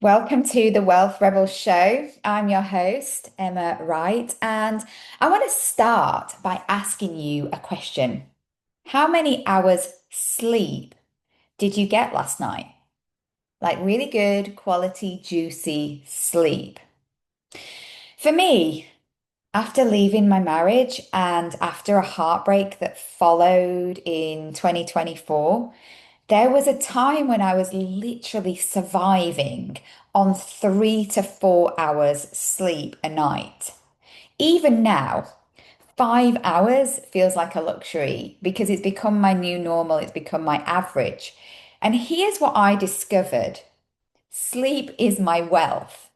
Welcome to the Wealth Rebel Show. I'm your host, Emma Wright, and I want to start by asking you a question. How many hours sleep did you get last night? Like really good, quality, juicy sleep. For me, after leaving my marriage and after a heartbreak that followed in 2024, there was a time when I was literally surviving on 3 to 4 hours sleep a night. Even now, 5 hours feels like a luxury because it's become my new normal, it's become my average. And here's what I discovered: sleep is my wealth.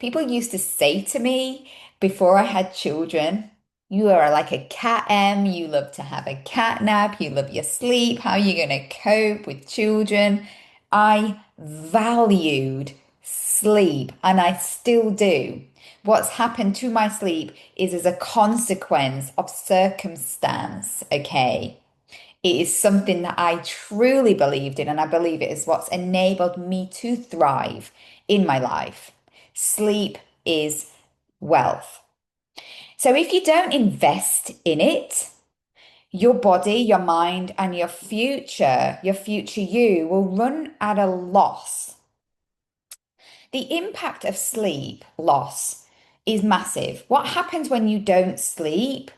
People used to say to me before I had children, you are like a cat, Em. You love to have a cat nap. You love your sleep. How are you going to cope with children? I valued sleep and I still do. What's happened to my sleep is as a consequence of circumstance, okay? It is something that I truly believed in, and I believe it is what's enabled me to thrive in my life. Sleep is wealth. So if you don't invest in it, your body, your mind, and your future you will run at a loss. The impact of sleep loss is massive. What happens when you don't sleep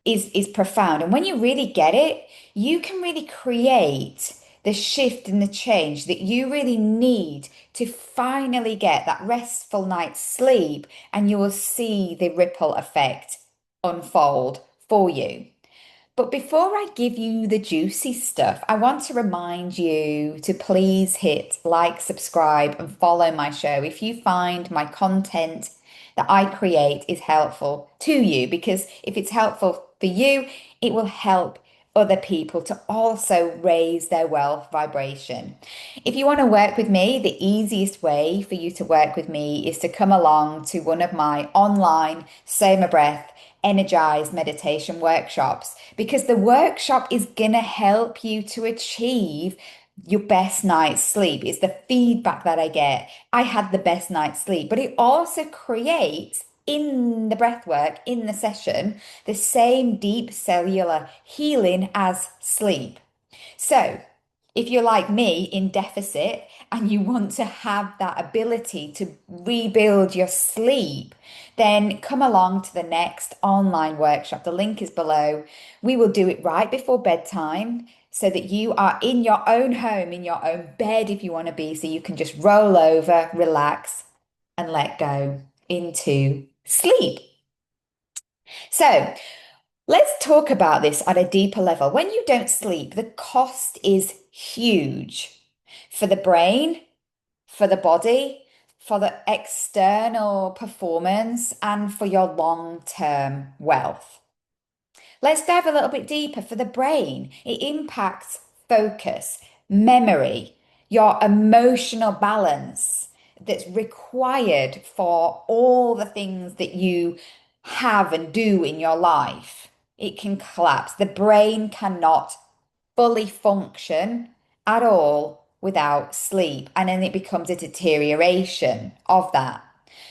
is profound. And when you really get it, you can really create the shift and the change that you really need to finally get that restful night's sleep, and you will see the ripple effect unfold for you. But before I give you the juicy stuff, I want to remind you to please hit like, subscribe, and follow my show if you find my content that I create is helpful to you. Because if it's helpful for you, it will help other people to also raise their wealth vibration. If you want to work with me, the easiest way for you to work with me is to come along to one of my online Soma Breath energized meditation workshops, because the workshop is going to help you to achieve your best night's sleep. It's the feedback that I get. I had the best night's sleep, but it also creates in the breath work, in the session, the same deep cellular healing as sleep. So, if you're like me in deficit and you want to have that ability to rebuild your sleep, then come along to the next online workshop. The link is below. We will do it right before bedtime so that you are in your own home, in your own bed if you want to be, so you can just roll over, relax, and let go into sleep. So, let's talk about this at a deeper level. When you don't sleep, the cost is huge for the brain, for the body, for the external performance, and for your long-term wealth. Let's dive a little bit deeper. For the brain, it impacts focus, memory, your emotional balance that's required for all the things that you have and do in your life. It can collapse. The brain cannot fully function at all without sleep, and then it becomes a deterioration of that.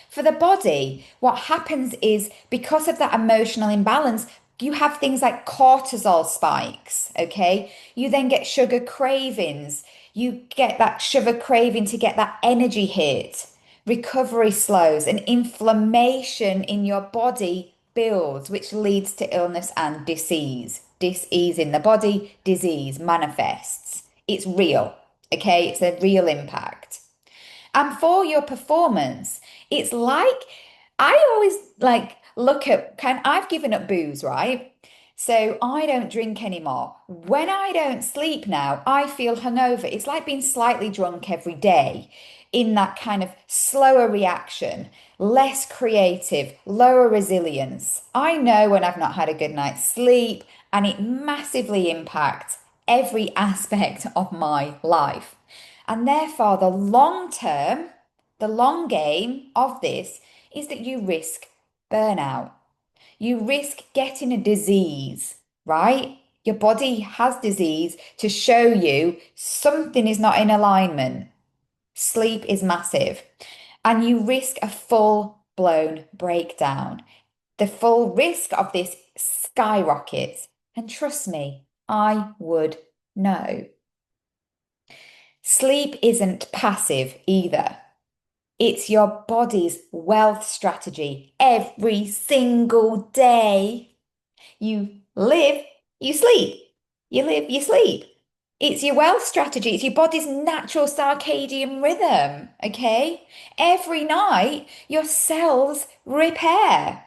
For the body, what happens is because of that emotional imbalance, you have things like cortisol spikes, okay? You then get sugar cravings. You get that sugar craving to get that energy hit. Recovery slows and inflammation in your body builds, which leads to illness and disease. Disease in the body, disease manifests. It's real, okay? It's a real impact. And for your performance, it's like I always like look at I've given up booze, right? So I don't drink anymore. When I don't sleep now, I feel hungover. It's like being slightly drunk every day in that kind of slower reaction, less creative, lower resilience. I know when I've not had a good night's sleep, and it massively impacts every aspect of my life. And therefore, the long game of this is that you risk burnout. You risk getting a disease, right? Your body has disease to show you something is not in alignment. Sleep is massive, and you risk a full-blown breakdown. The full risk of this skyrockets. And trust me, I would know. Sleep isn't passive either. It's your body's wealth strategy every single day. You live, you sleep. You live, you sleep. It's your wealth strategy. It's your body's natural circadian rhythm, okay? Every night, your cells repair.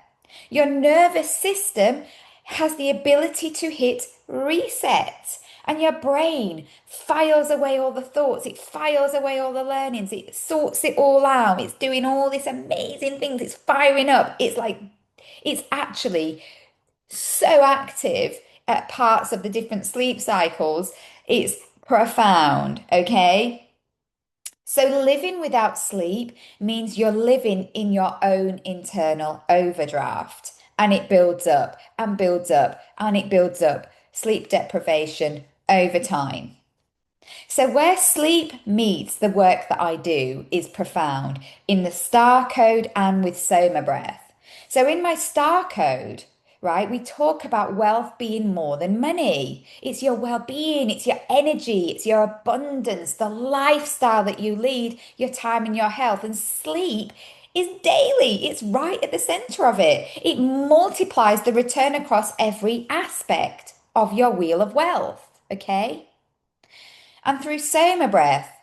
Your nervous system has the ability to hit reset. And your brain files away all the thoughts, it files away all the learnings, it sorts it all out. It's doing all these amazing things, it's firing up. It's like, it's actually so active at parts of the different sleep cycles. It's profound, okay? So living without sleep means you're living in your own internal overdraft, and it builds up and builds up and it builds up. Sleep deprivation over time. So, where sleep meets the work that I do is profound in the star code and with Soma breath. So, in my star code, right, we talk about wealth being more than money. It's your well being, it's your energy, it's your abundance, the lifestyle that you lead, your time and your health. And sleep is daily, it's right at the center of it. It multiplies the return across every aspect of your wheel of wealth. Okay. And through Soma breath,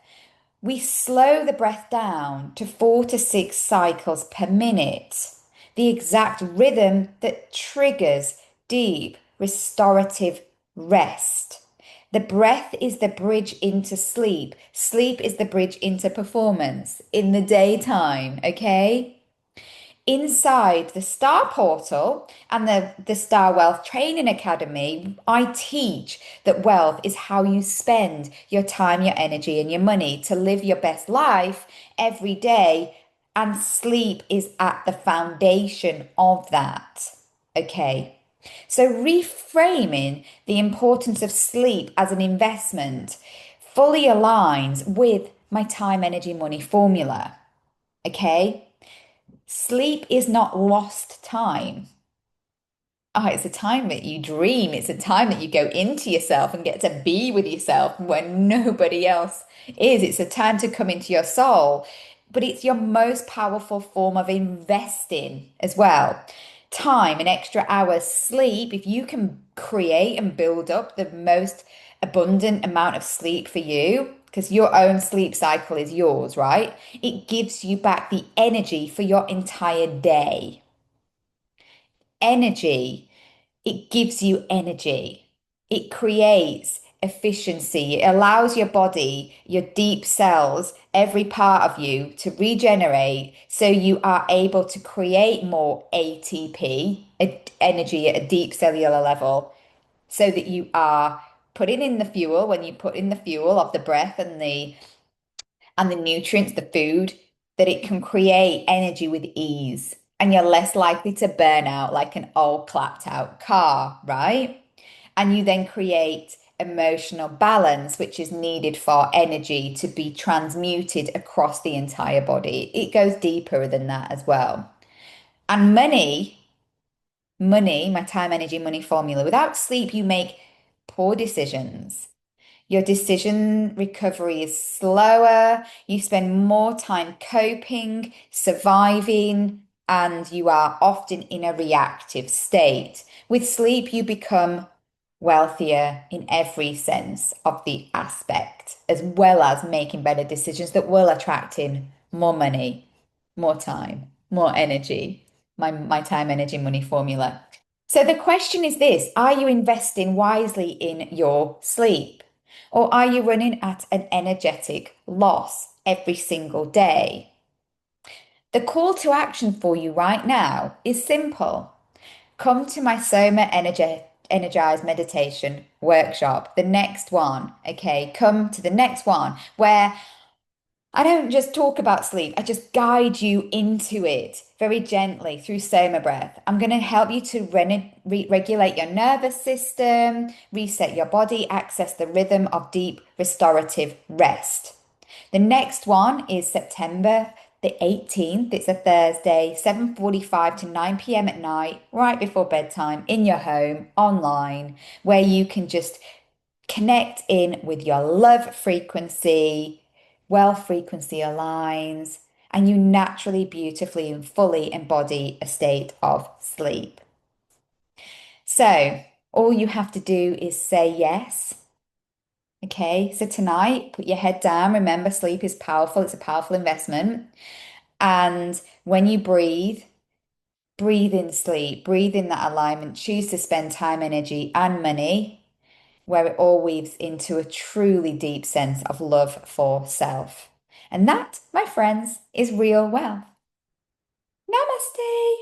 we slow the breath down to 4 to 6 cycles per minute, the exact rhythm that triggers deep restorative rest. The breath is the bridge into sleep. Sleep is the bridge into performance in the daytime, okay? Inside the Star Portal and the Star Wealth Training Academy, I teach that wealth is how you spend your time, your energy, and your money to live your best life every day. And sleep is at the foundation of that. Okay. So reframing the importance of sleep as an investment fully aligns with my time, energy, money formula. Okay. Sleep is not lost time. It's a time that you dream. It's a time that you go into yourself and get to be with yourself when nobody else is. It's a time to come into your soul, but it's your most powerful form of investing as well. Time and extra hours sleep, if you can create and build up the most abundant amount of sleep for you, because your own sleep cycle is yours, right? It gives you back the energy for your entire day. Energy, it gives you energy. It creates efficiency. It allows your body, your deep cells, every part of you to regenerate so you are able to create more ATP, energy at a deep cellular level, so that you are putting in the fuel when you put in the fuel of the breath and the nutrients, the food, that it can create energy with ease. And you're less likely to burn out like an old clapped out car, right? And you then create emotional balance, which is needed for energy to be transmuted across the entire body. It goes deeper than that as well. And money, my time, energy, money formula. Without sleep, you make poor decisions. Your decision recovery is slower. You spend more time coping, surviving, and you are often in a reactive state. With sleep, you become wealthier in every sense of the aspect, as well as making better decisions that will attract in more money, more time, more energy. My time, energy, money formula. So the question is this, are you investing wisely in your sleep? Or are you running at an energetic loss every single day? The call to action for you right now is simple. Come to my Energized Meditation workshop, the next one. Okay, come to the next one where I don't just talk about sleep, I just guide you into it very gently through Soma breath. I'm going to help you to regulate your nervous system, reset your body, access the rhythm of deep restorative rest. The next one is September the 18th. It's a Thursday, 7:45 to 9 p.m. at night, right before bedtime, in your home, online, where you can just connect in with your love frequency, frequency aligns, and you naturally, beautifully, and fully embody a state of sleep. So, all you have to do is say yes. Okay, so tonight, put your head down. Remember, sleep is powerful, it's a powerful investment. And when you breathe, breathe in sleep, breathe in that alignment, choose to spend time, energy, and money where it all weaves into a truly deep sense of love for self. And that, my friends, is real wealth. Namaste.